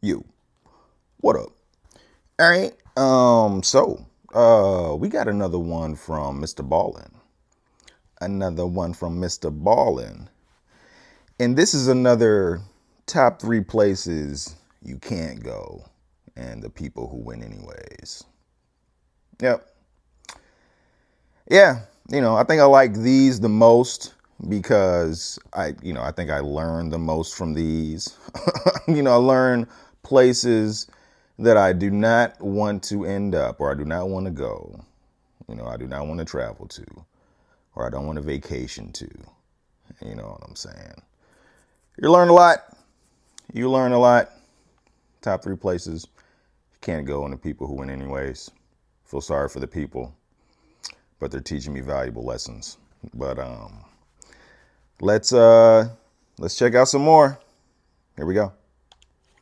You. What up? All right. We got another one from MrBallen. Another one from MrBallen. And this is another top 3 places you can't go and the people who win anyways. Yep. Yeah, I think I like these the most because I think I learned the most from these. I learn places that I do not want to end up, or I do not want to go. I do not want to travel to, or I don't want to vacation to. You know what I'm saying? You learn a lot. You learn a lot. Top 3 places you can't go and the people who win anyways. Feel sorry for the people, but they're teaching me valuable lessons. But let's check out some more. Here we go.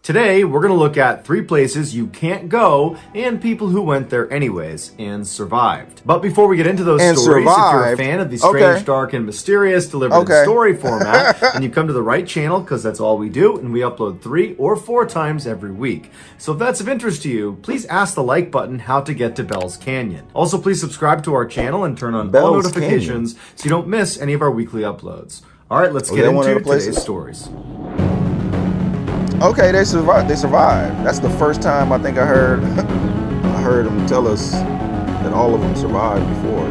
Today, we're going to look at 3 places you can't go and people who went there anyways and survived. But before we get into those stories, if you're a fan of the strange, dark, and mysterious delivered in story format, then you come to the right channel because that's all we do, and we upload 3 or 4 times every week. So if that's of interest to you, please ask the like button how to get to Bell's Canyon. Also, please subscribe to our channel and turn on all notifications so you don't miss any of our weekly uploads. All right, let's get into today's stories. Okay, they survived. That's the first time I think I heard them tell us that all of them survived before.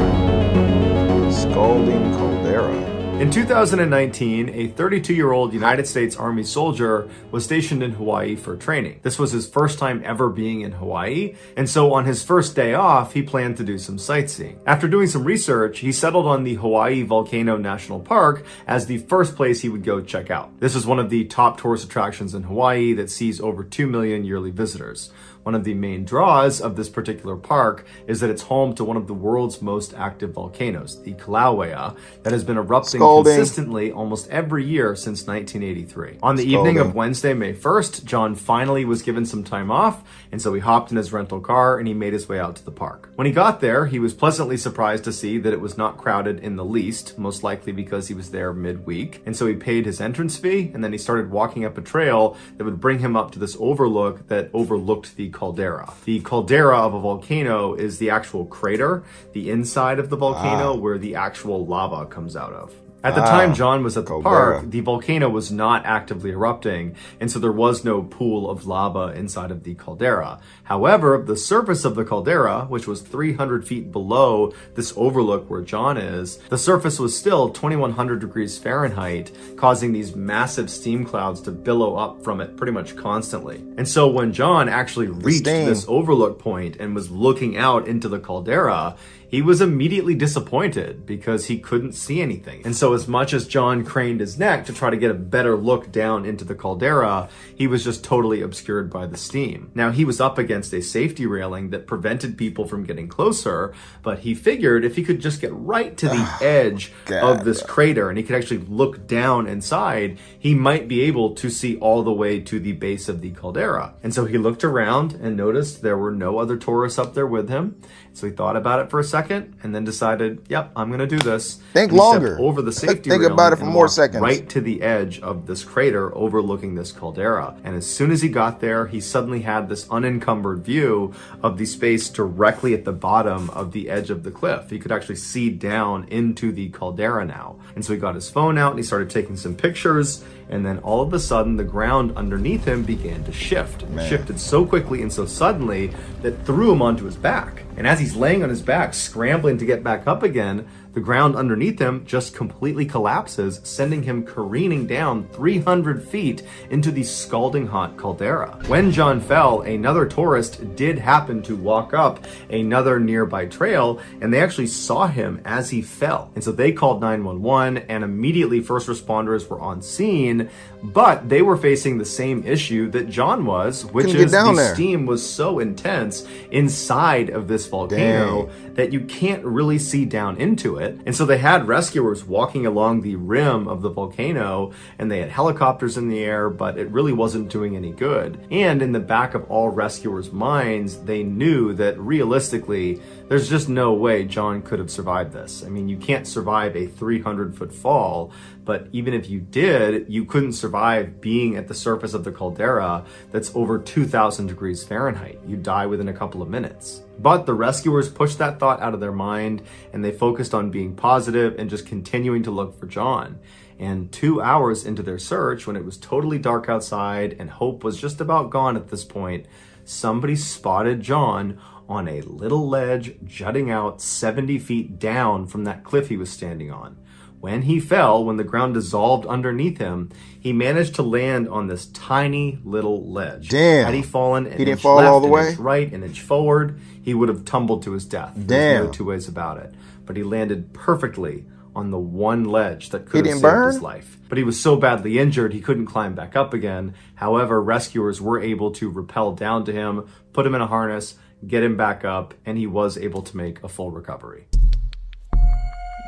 Scalding caldera. In 2019, a 32-year-old United States Army soldier was stationed in Hawaii for training. This was his first time ever being in Hawaii, and so on his first day off, he planned to do some sightseeing. After doing some research, he settled on the Hawaii Volcano National Park as the first place he would go check out. This is one of the top tourist attractions in Hawaii that sees over 2 million yearly visitors. One of the main draws of this particular park is that it's home to one of the world's most active volcanoes, the Kilauea, that has been erupting consistently almost every year since 1983. On the evening of Wednesday, May 1st, John finally was given some time off, and so he hopped in his rental car and he made his way out to the park. When he got there, he was pleasantly surprised to see that it was not crowded in the least, most likely because he was there midweek. And so he paid his entrance fee, and then he started walking up a trail that would bring him up to this overlook that overlooked the caldera. The caldera of a volcano is the actual crater, the inside of the volcano where the actual lava comes out of. At the time John was at the park, the volcano was not actively erupting, and so there was no pool of lava inside of the caldera. However, the surface of the caldera, which was 300 feet below this overlook where John is, the surface was still 2100 degrees Fahrenheit, causing these massive steam clouds to billow up from it pretty much constantly. And so when John actually reached this overlook point and was looking out into the caldera, he was immediately disappointed because he couldn't see anything. And so as much as John craned his neck to try to get a better look down into the caldera, he was just totally obscured by the steam. Now, he was up against a safety railing that prevented people from getting closer, but he figured if he could just get right to the edge of this crater and he could actually look down inside, he might be able to see all the way to the base of the caldera. And so he looked around and noticed there were no other tourists up there with him. So he thought about it for a second and then decided, yep, I'm going to do this. Think longer. Over the safety Think about it for more seconds. Right to the edge of this crater overlooking this caldera. And as soon as he got there, he suddenly had this unencumbered view of the space directly at the bottom of the edge of the cliff. He could actually see down into the caldera now. And so he got his phone out and he started taking some pictures. And then all of a sudden, the ground underneath him began to shift. It shifted so quickly and so suddenly that threw him onto his back. And as he's laying on his back, scrambling to get back up again, the ground underneath him just completely collapses, sending him careening down 300 feet into the scalding hot caldera. When John fell, another tourist did happen to walk up another nearby trail, and they actually saw him as he fell. And so they called 911, and immediately first responders were on scene, but they were facing the same issue that John was, which is the steam was so intense inside of this volcano that you can't really see down into it. it. And so they had rescuers walking along the rim of the volcano, and they had helicopters in the air, but it really wasn't doing any good. And in the back of all rescuers' minds, they knew that realistically, there's just no way John could have survived this. I mean, you can't survive a 300-foot fall, but even if you did, you couldn't survive being at the surface of the caldera that's over 2,000 degrees Fahrenheit. You'd die within a couple of minutes. But the rescuers pushed that thought out of their mind, and they focused on being positive and just continuing to look for John. And 2 hours into their search, when it was totally dark outside and hope was just about gone at this point, somebody spotted John on a little ledge jutting out 70 feet down from that cliff he was standing on. When he fell, when the ground dissolved underneath him, he managed to land on this tiny little ledge. Damn. Had he fallen an He didn't inch fall left, all the an way? inch right, an inch forward, he would have tumbled to his death. Damn. There's no two ways about it. But he landed perfectly on the one ledge that could have didn't saved burn? his life. But he was so badly injured, he couldn't climb back up again. However, rescuers were able to rappel down to him, put him in a harness, get him back up, and he was able to make a full recovery.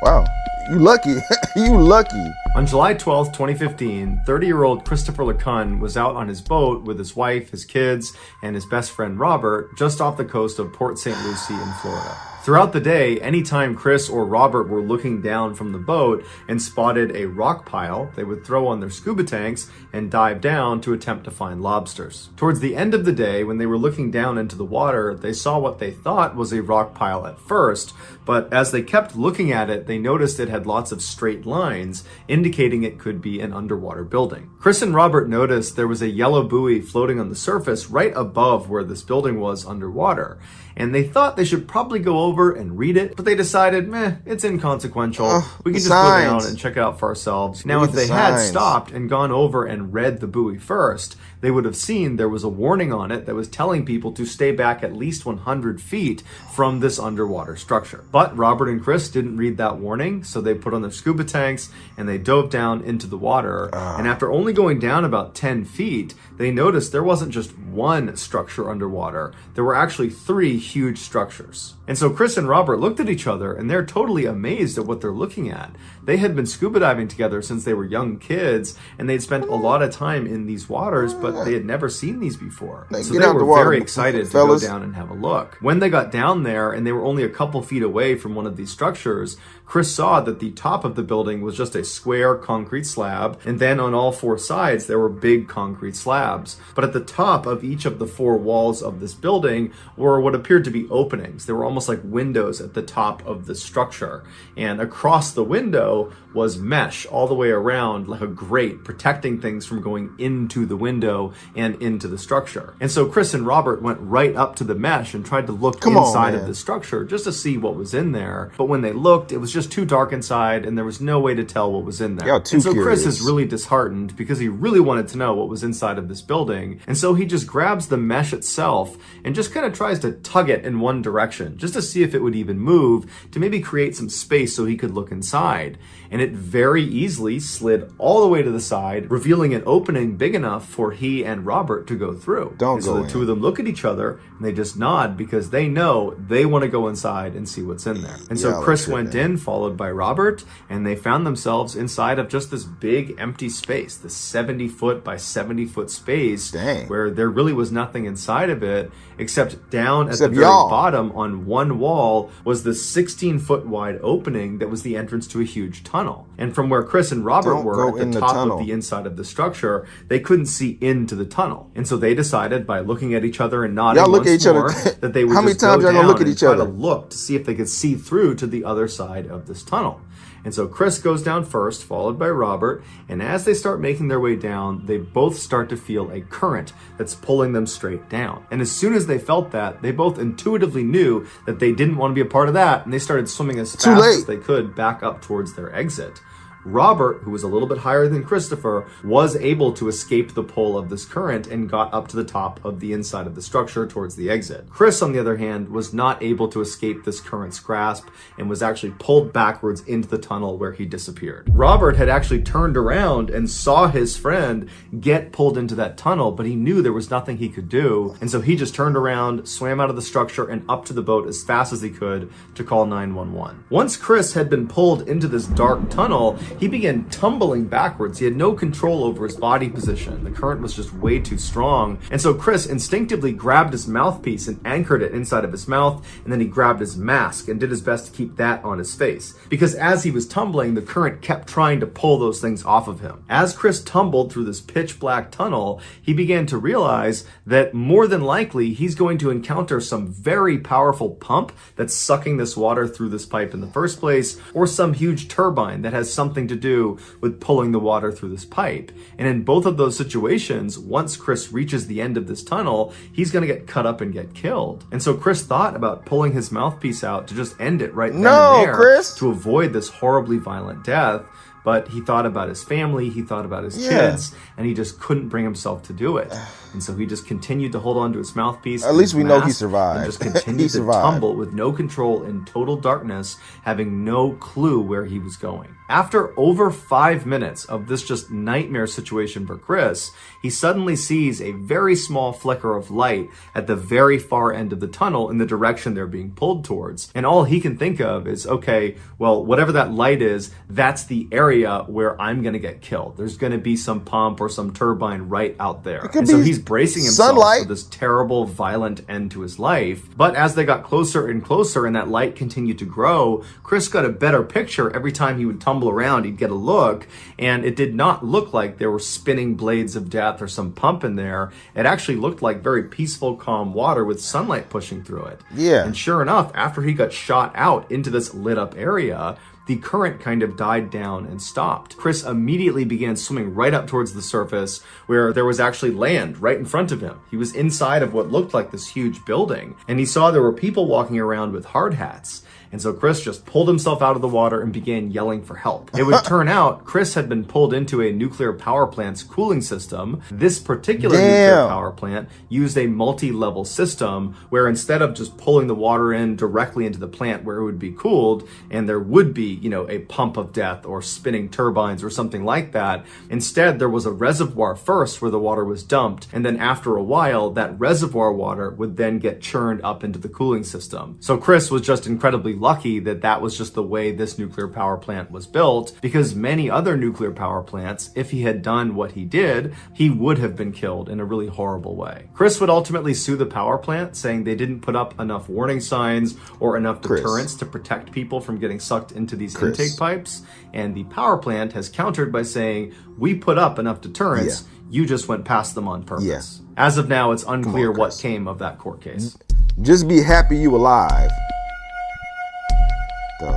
Wow. You lucky. You lucky. On July 12th, 2015, 30-year-old Christopher LeCun was out on his boat with his wife, his kids, and his best friend Robert just off the coast of Port St. Lucie in Florida. Throughout the day, anytime Chris or Robert were looking down from the boat and spotted a rock pile, they would throw on their scuba tanks and dive down to attempt to find lobsters. Towards the end of the day, when they were looking down into the water, they saw what they thought was a rock pile at first, but as they kept looking at it, they noticed it had lots of straight lines, indicating it could be an underwater building. Chris and Robert noticed there was a yellow buoy floating on the surface right above where this building was underwater, and they thought they should probably go over and read it, but they decided, meh, it's inconsequential. We can just go down and check it out for ourselves. Now, if they had stopped and gone over and read the buoy first, they would have seen there was a warning on it that was telling people to stay back at least 100 feet from this underwater structure. But Robert and Chris didn't read that warning, so they put on their scuba tanks and they dove down into the water. And after only going down about 10 feet, they noticed there wasn't just one structure underwater. There were actually 3 huge structures. And so Chris and Robert looked at each other and they're totally amazed at what they're looking at. They had been scuba diving together since they were young kids, and they'd spent a lot of time in these waters, but they had never seen these before. So they were very excited to go down and have a look. When they got down there and they were only a couple feet away from one of these structures, Chris saw that the top of the building was just a square concrete slab, and then on all 4 sides there were big concrete slabs. But at the top of each of the 4 walls of this building were what appeared to be openings. They were almost like windows at the top of the structure. And across the window was mesh all the way around, like a grate, protecting things from going into the window and into the structure. And so Chris and Robert went right up to the mesh and tried to look inside of the structure just to see what was in there. But when they looked, it was just too dark inside and there was no way to tell what was in there. And so Chris is really disheartened because he really wanted to know what was inside of this building. And so he just grabs the mesh itself and just kind of tries to tug it in one direction just to see if it would even move, to maybe create some space so he could look inside. And it very easily slid all the way to the side, revealing an opening big enough for he and Robert to go through. So the 2 of them look at each other and they just nod because they know they want to go inside and see what's in there. And so Chris went in, followed by Robert, and they found themselves inside of just this big empty space, this 70-foot by 70-foot space where there really was nothing inside of it except down at the very bottom on one wall was this 16-foot wide opening that was the entrance to a huge tunnel. And from where Chris and Robert were at the top of the inside of the structure, they couldn't see into the tunnel. And so they decided by looking at each other and nodding once more that they would just go down and try to look to see if they could see through to the other side of this tunnel. And so Chris goes down first, followed by Robert, and as they start making their way down, they both start to feel a current that's pulling them straight down. And as soon as they felt that, they both intuitively knew that they didn't want to be a part of that, and they started swimming as fast as they could back up towards their exit. Robert, who was a little bit higher than Christopher, was able to escape the pull of this current and got up to the top of the inside of the structure towards the exit. Chris, on the other hand, was not able to escape this current's grasp and was actually pulled backwards into the tunnel where he disappeared. Robert had actually turned around and saw his friend get pulled into that tunnel, but he knew there was nothing he could do, and so he just turned around, swam out of the structure and up to the boat as fast as he could to call 911. Once Chris had been pulled into this dark tunnel, he began tumbling backwards. He had no control over his body position. The current was just way too strong. And so Chris instinctively grabbed his mouthpiece and anchored it inside of his mouth, and then he grabbed his mask and did his best to keep that on his face. Because as he was tumbling, the current kept trying to pull those things off of him. As Chris tumbled through this pitch black tunnel, he began to realize that more than likely he's going to encounter some very powerful pump that's sucking this water through this pipe in the first place, or some huge turbine that has something to do with pulling the water through this pipe. And in both of those situations, once Chris reaches the end of this tunnel, he's going to get cut up and get killed. And so Chris thought about pulling his mouthpiece out to just end it right then and there, Chris, to avoid this horribly violent death. But he thought about his family, he thought about his kids, and he just couldn't bring himself to do it. And so he just continued to hold on to his mouthpiece. At least we know he survived. And just continued to tumble with no control in total darkness, having no clue where he was going. After over 5 minutes of this just nightmare situation for Chris, he suddenly sees a very small flicker of light at the very far end of the tunnel in the direction they're being pulled towards. And all he can think of is, okay, well, whatever that light is, that's the area where I'm going to get killed. There's going to be some pump or some turbine right out there. And so he's bracing himself for this terrible, violent end to his life. But as they got closer and closer and that light continued to grow, Chris got a better picture. Every time he would tumble around, he'd get a look, and it did not look like there were spinning blades of death or some pump in there. It actually looked like very peaceful, calm water with sunlight pushing through it. Yeah. And sure enough, after he got shot out into this lit up area, the current kind of died down and stopped. Chris immediately began swimming right up towards the surface, where there was actually land right in front of him. He was inside of what looked like this huge building, and he saw there were people walking around with hard hats. And so Chris just pulled himself out of the water and began yelling for help. It would turn out Chris had been pulled into a nuclear power plant's cooling system. This particular nuclear power plant used a multi-level system where instead of just pulling the water in directly into the plant where it would be cooled, and there would be, a pump of death or spinning turbines or something like that, instead there was a reservoir first where the water was dumped, and then after a while, that reservoir water would then get churned up into the cooling system. So Chris was just incredibly lucky that that was just the way this nuclear power plant was built, because many other nuclear power plants, if he had done what he did, he would have been killed in a really horrible way. Chris would ultimately sue the power plant, saying they didn't put up enough warning signs or enough deterrents to protect people from getting sucked into these intake pipes, and the power plant has countered by saying, we put up enough deterrents, you just went past them on purpose. As of now, it's unclear what came of that court case. Just be happy you alive.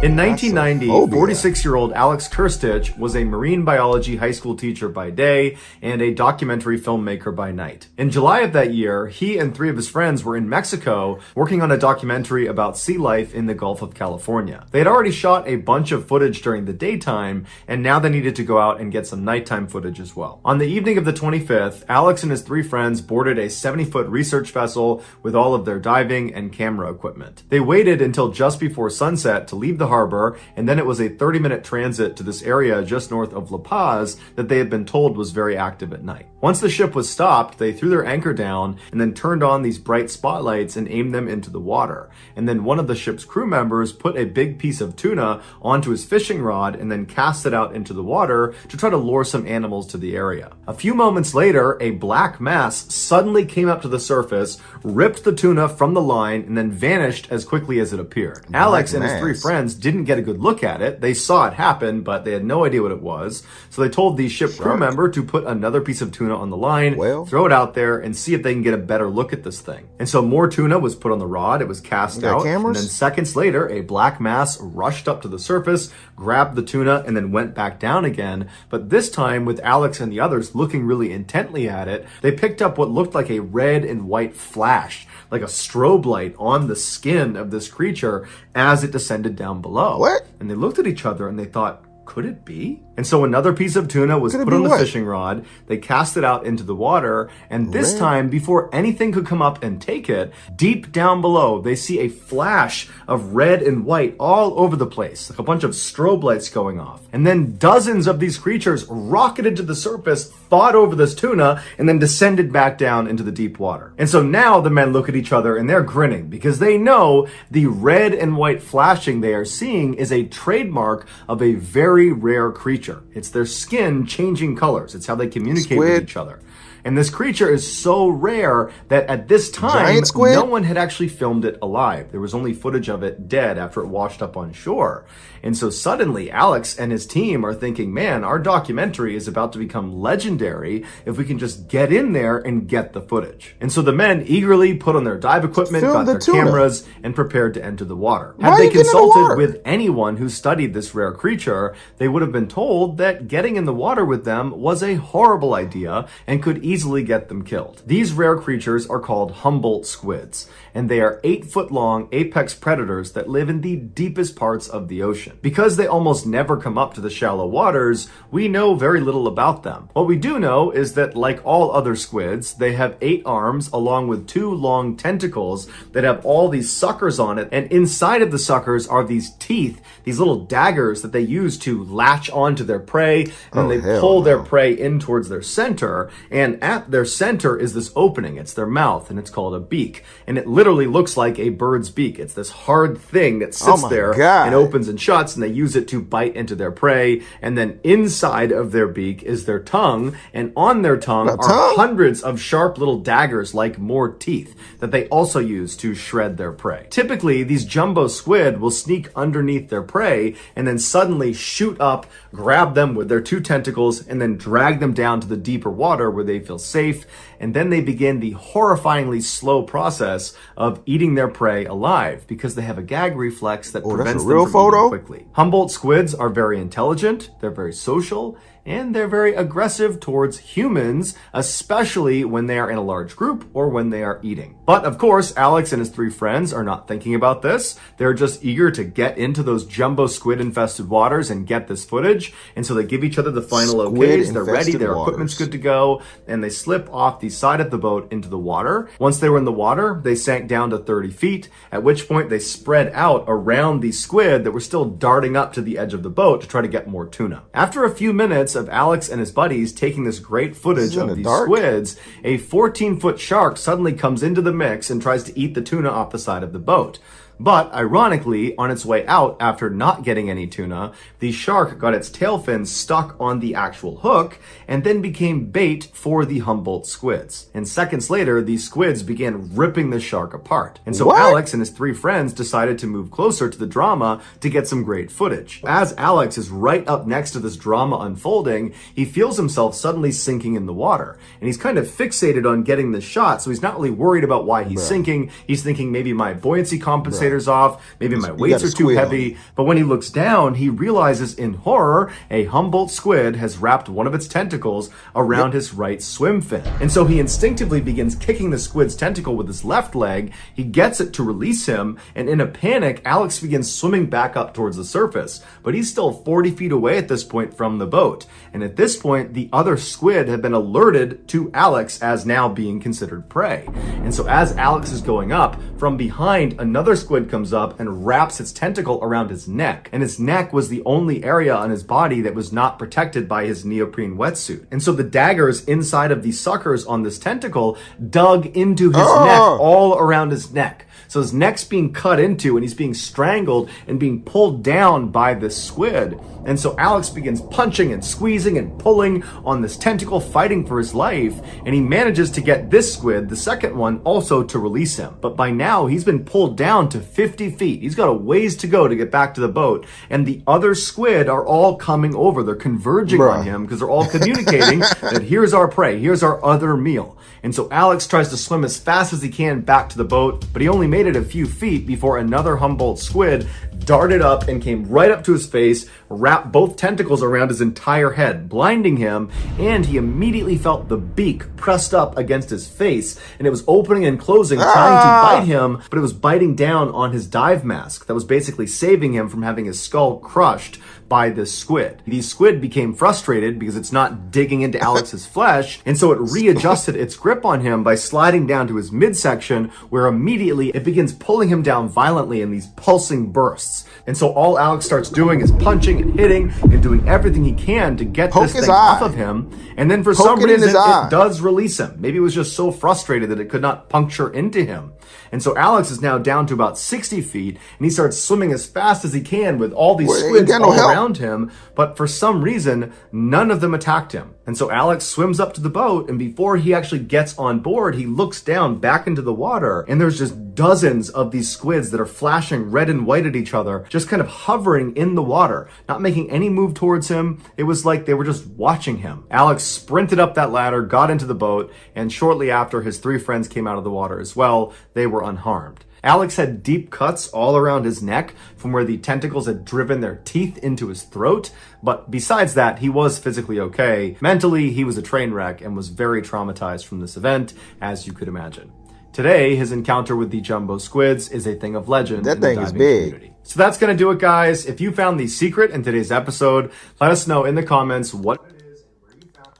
In 1990, 46-year-old Alex Kirstich was a marine biology high school teacher by day and a documentary filmmaker by night. In July of that year, he and 3 of his friends were in Mexico working on a documentary about sea life in the Gulf of California. They had already shot a bunch of footage during the daytime, and now they needed to go out and get some nighttime footage as well. On the evening of the 25th, Alex and his 3 friends boarded a 70-foot research vessel with all of their diving and camera equipment. They waited until just before sunset to leave the harbor, and then it was a 30-minute transit to this area just north of La Paz that they had been told was very active at night. Once the ship was stopped, they threw their anchor down and then turned on these bright spotlights and aimed them into the water. And then one of the ship's crew members put a big piece of tuna onto his fishing rod and then cast it out into the water to try to lure some animals to the area. A few moments later, a black mass suddenly came up to the surface, ripped the tuna from the line, and then vanished as quickly as it appeared. Alex and his 3 friends didn't get a good look at it. They saw it happen, but they had no idea what it was. So they told the ship crew member to put another piece of tuna on the line, throw it out there, and see if they can get a better look at this thing. And so more tuna was put on the rod. It was cast out. And then seconds later, a black mass rushed up to the surface, grabbed the tuna, and then went back down again. But this time, with Alex and the others looking really intently at it, they picked up what looked like a red and white flash, like a strobe light on the skin of this creature as it descended down below. And they looked at each other and they thought, could it be? And so another piece of tuna was put on the fishing rod. They cast it out into the water. And this time, before anything could come up and take it, deep down below, they see a flash of red and white all over the place, like a bunch of strobe lights going off. And then dozens of these creatures rocketed to the surface, fought over this tuna, and then descended back down into the deep water. And so now the men look at each other and they're grinning because they know the red and white flashing they are seeing is a trademark of a very rare creature. It's their skin changing colors. It's how they communicate with each other. And this creature is so rare that at this time, no one had actually filmed it alive. There was only footage of it dead after it washed up on shore. And so suddenly, Alex and his team are thinking, man, our documentary is about to become legendary if we can just get in there and get the footage. And so the men eagerly put on their dive equipment, got their cameras, and prepared to enter the water. Had they consulted with anyone who studied this rare creature, they would have been told that getting in the water with them was a horrible idea and could easily get them killed. These rare creatures are called Humboldt squids, and they are 8-foot long apex predators that live in the deepest parts of the ocean. Because they almost never come up to the shallow waters, we know very little about them. What we do know is that, like all other squids, they have 8 arms along with 2 long tentacles that have all these suckers on it, and inside of the suckers are these teeth, these little daggers that they use to latch onto their prey, and then they pull their prey in towards their center, and at their center is this opening. It's their mouth, and it's called a beak, and it literally looks like a bird's beak. It's this hard thing that sits there and opens and shuts, and they use it to bite into their prey. And then inside of their beak is their tongue, and on their tongue are hundreds of sharp little daggers like more teeth that they also use to shred their prey. Typically, these jumbo squid will sneak underneath their prey and then suddenly shoot up, grab them with their 2 tentacles, and then drag them down to the deeper water where they feel safe. And then they begin the horrifyingly slow process of eating their prey alive because they have a gag reflex that prevents them from eating quickly. Humboldt squids are very intelligent, they're very social, and they're very aggressive towards humans, especially when they are in a large group or when they are eating. But of course, Alex and his 3 friends are not thinking about this. They're just eager to get into those jumbo squid-infested waters and get this footage. And so they give each other the final okays. They're ready, their equipment's good to go, and they slip off the side of the boat into the water. Once they were in the water, they sank down to 30 feet, at which point they spread out around the squid that were still darting up to the edge of the boat to try to get more tuna. After a few minutes of Alex and his buddies taking this great footage of these squids, a 14-foot shark suddenly comes into the mix and tries to eat the tuna off the side of the boat. But ironically, on its way out after not getting any tuna, the shark got its tail fins stuck on the actual hook and then became bait for the Humboldt squids. And seconds later, these squids began ripping the shark apart. And so Alex and his 3 friends decided to move closer to the drama to get some great footage. As Alex is right up next to this drama unfolding, he feels himself suddenly sinking in the water. And he's kind of fixated on getting the shot, so he's not really worried about why he's sinking. He's thinking maybe my buoyancy compensator off, maybe my weights are too heavy. But when he looks down, he realizes in horror, a Humboldt squid has wrapped one of its tentacles around his right swim fin. And so he instinctively begins kicking the squid's tentacle with his left leg. He gets it to release him, and in a panic, Alex begins swimming back up towards the surface. But he's still 40 feet away at this point from the boat. And at this point, the other squid had been alerted to Alex as now being considered prey. And so as Alex is going up, from behind, another squid comes up and wraps its tentacle around his neck. And his neck was the only area on his body that was not protected by his neoprene wetsuit. And so the daggers inside of these suckers on this tentacle dug into his neck, all around his neck. So his neck's being cut into and he's being strangled and being pulled down by this squid. And so Alex begins punching and squeezing and pulling on this tentacle, fighting for his life. And he manages to get this squid, the second one, also to release him. But by now, he's been pulled down to 50 feet. He's got a ways to go to get back to the boat. And the other squid are all coming over. They're converging on him because they're all communicating that here's our prey, here's our other meal. And so Alex tries to swim as fast as he can back to the boat, but he only made it a few feet before another Humboldt squid darted up and came right up to his face, wrapped both tentacles around his entire head, blinding him, and he immediately felt the beak pressed up against his face, and it was opening and closing, trying to bite him, but it was biting down on his dive mask that was basically saving him from having his skull crushed by this squid. The squid became frustrated because it's not digging into Alex's flesh, and so it readjusted its grip on him by sliding down to his midsection, where immediately it begins pulling him down violently in these pulsing bursts. And so all Alex starts doing is punching and hitting and doing everything he can to get this thing off of him. And then for some reason, it does release him. Maybe it was just so frustrated that it could not puncture into him. And so Alex is now down to about 60 feet, and he starts swimming as fast as he can with all these squids all around him. But for some reason, none of them attacked him. And so Alex swims up to the boat, and before he actually gets on board, he looks down back into the water, and there's just dozens of these squids that are flashing red and white at each other, just kind of hovering in the water, not making any move towards him. It was like they were just watching him. Alex sprinted up that ladder, got into the boat, and shortly after, his 3 friends came out of the water as well. They were unharmed. Alex had deep cuts all around his neck from where the tentacles had driven their teeth into his throat, but besides that, he was physically okay. Mentally, he was a train wreck and was very traumatized from this event, as you could imagine. Today, his encounter with the jumbo squids is a thing of legend. That thing is big. Community. So that's going to do it, guys. If you found the secret in today's episode, let us know in the comments what it is and where you found it.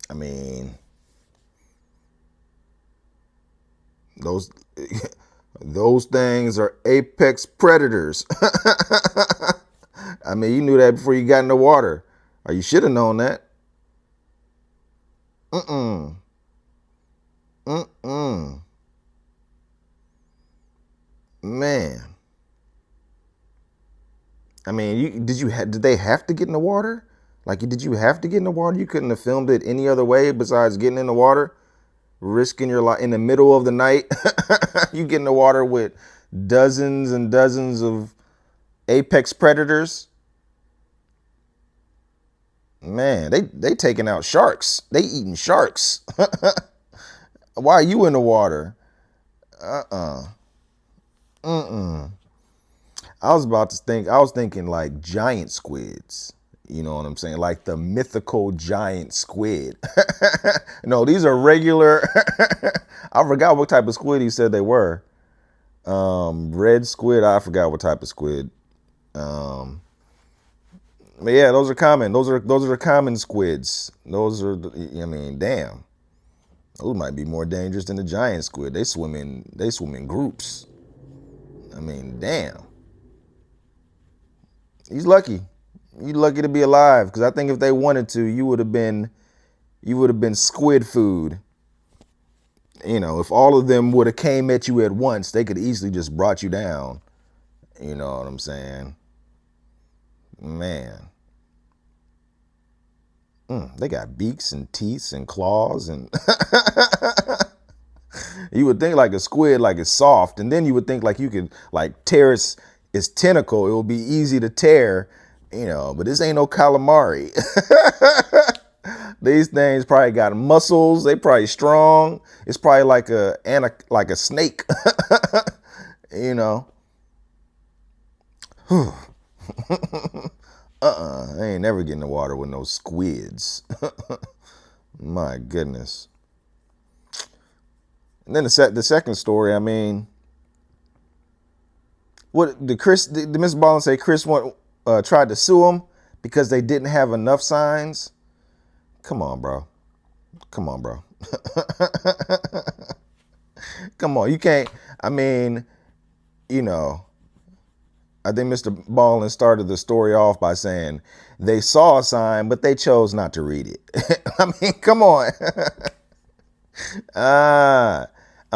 I mean, those things are apex predators. I mean, you knew that before you got in the water, or you should have known that. Man. I mean, did they have to get in the water? Like, did you have to get in the water? You couldn't have filmed it any other way besides getting in the water, risking your life in the middle of the night. You get in the water with dozens and dozens of apex predators. Man, they taking out sharks. They eating sharks. Why are you in the water? I was thinking like giant squids. You know what I'm saying? Like the mythical giant squid. No, these are regular. I forgot what type of squid he said they were. Red squid. I forgot what type of squid. But yeah, those are common. Those are common squids. Those are, I mean, damn. Those might be more dangerous than the giant squid. They swim in groups. I mean, damn. He's lucky. You're lucky to be alive, because I think if they wanted to, you would have been squid food. You know, if all of them would have came at you at once, they could easily just brought you down. You know what I'm saying? Man. They got beaks and teeth and claws, and you would think like a squid, like it's soft, and then you would think like you could like tear its tentacle. It would be easy to tear, you know, but this ain't no calamari. These things probably got muscles. They probably strong. It's probably like a snake, you know. I ain't never getting in the water with no squids. My goodness. And then the second story, I mean, what did MrBallen say? Chris tried to sue him because they didn't have enough signs. Come on, bro. Come on. You can't. I mean, you know. I think MrBallen started the story off by saying they saw a sign, but they chose not to read it. I mean, come on. I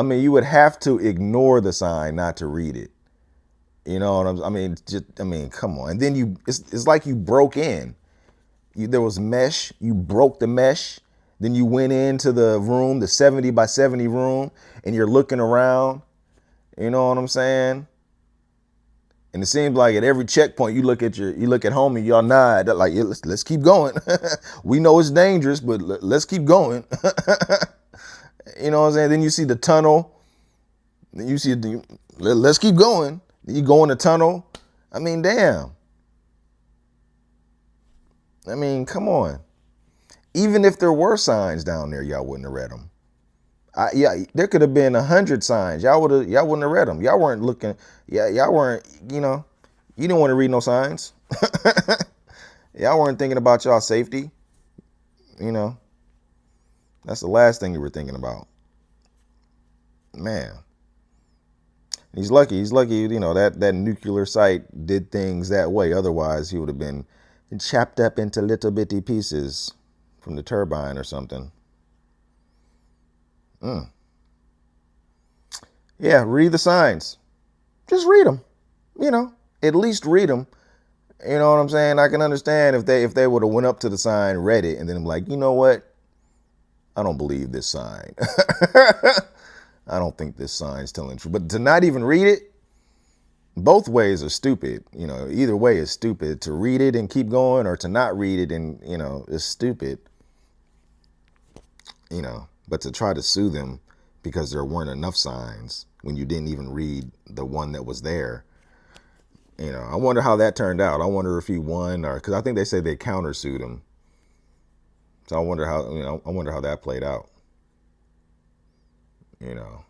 mean, you would have to ignore the sign not to read it. You know what I mean? Come on. And then it's like you broke in. There was mesh. You broke the mesh. Then you went into the room, the 70 by 70 room, and you're looking around. You know what I'm saying? And it seems like at every checkpoint you look at homie, y'all nod like, yeah, let's keep going. We know it's dangerous, but let's keep going. You know what I'm saying? Then you see the tunnel. Then you see let's keep going. Then you go in the tunnel. I mean, damn. I mean, come on. Even if there were signs down there, y'all wouldn't have read them. There could have been 100 signs. Y'all wouldn't have read them. Y'all weren't looking. Y'all weren't. You know, You didn't want to read no signs. Y'all weren't thinking about y'all safety. You know, that's the last thing you were thinking about. Man. He's lucky. He's lucky, you know, that nuclear site did things that way. Otherwise, he would have been chopped up into little bitty pieces from the turbine or something. Yeah, read the signs. Just read them. You know, at least read them. You know what I'm saying? I can understand if they would have went up to the sign, read it, and then I'm like, you know what? I don't believe this sign. I don't think this sign's telling the truth. But to not even read it, both ways are stupid. You know, either way is stupid. To read it and keep going, or to not read it and, you know, is stupid. You know, but to try to sue them because there weren't enough signs when you didn't even read the one that was there. You know, I wonder how that turned out. I wonder if he won, or because I think they say they countersued him. So I wonder how, you know, I wonder how that played out. You know,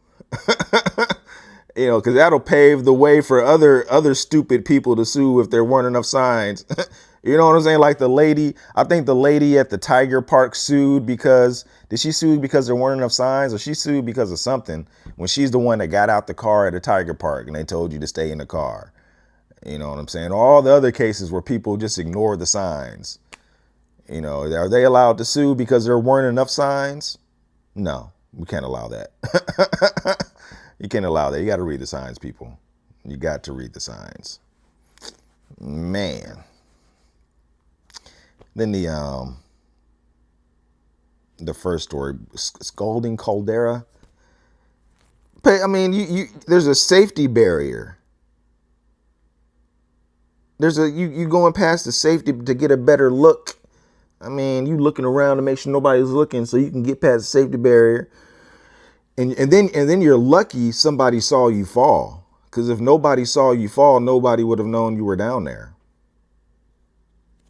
you know, because that'll pave the way for other stupid people to sue if there weren't enough signs. You know what I'm saying? Like the lady, I think the lady at the Tiger Park sued because, did she sue because there weren't enough signs, or she sued because of something when she's the one that got out the car at a Tiger Park and they told you to stay in the car? You know what I'm saying? All the other cases where people just ignore the signs. You know, are they allowed to sue because there weren't enough signs? No, we can't allow that. You can't allow that. You got to read the signs, people. You got to read the signs. Man. Then the first story, scalding caldera. I mean, there's a safety barrier. You going past the safety to get a better look. I mean, you looking around to make sure nobody's looking so you can get past the safety barrier. And then you're lucky somebody saw you fall. Because if nobody saw you fall, nobody would have known you were down there.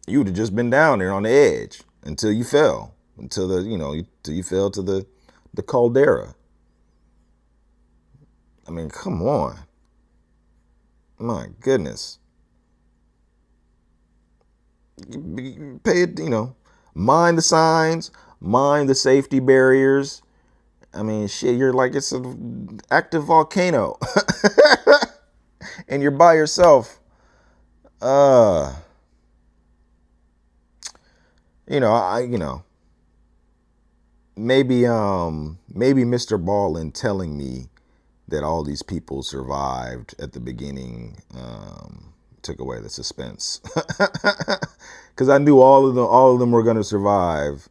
You would have just been down there on the edge until you fell. Until you fell to the caldera. I mean, come on. My goodness. Pay it, you know, mind the signs, mind the safety barriers. I mean, shit, you're like, it's an active volcano. And you're by yourself. Maybe MrBallen telling me that all these people survived at the beginning took away the suspense. Because I knew all of them were gonna survive.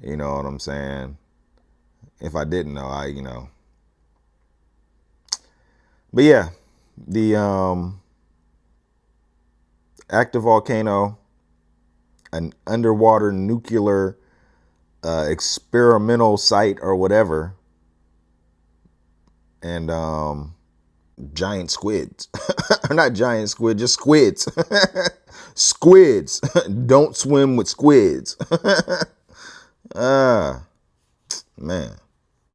You know what I'm saying? If I didn't know, But yeah, the active volcano, an underwater nuclear experimental site or whatever, and giant squids. Not giant squid, just squids. Squids. Don't swim with squids. Man.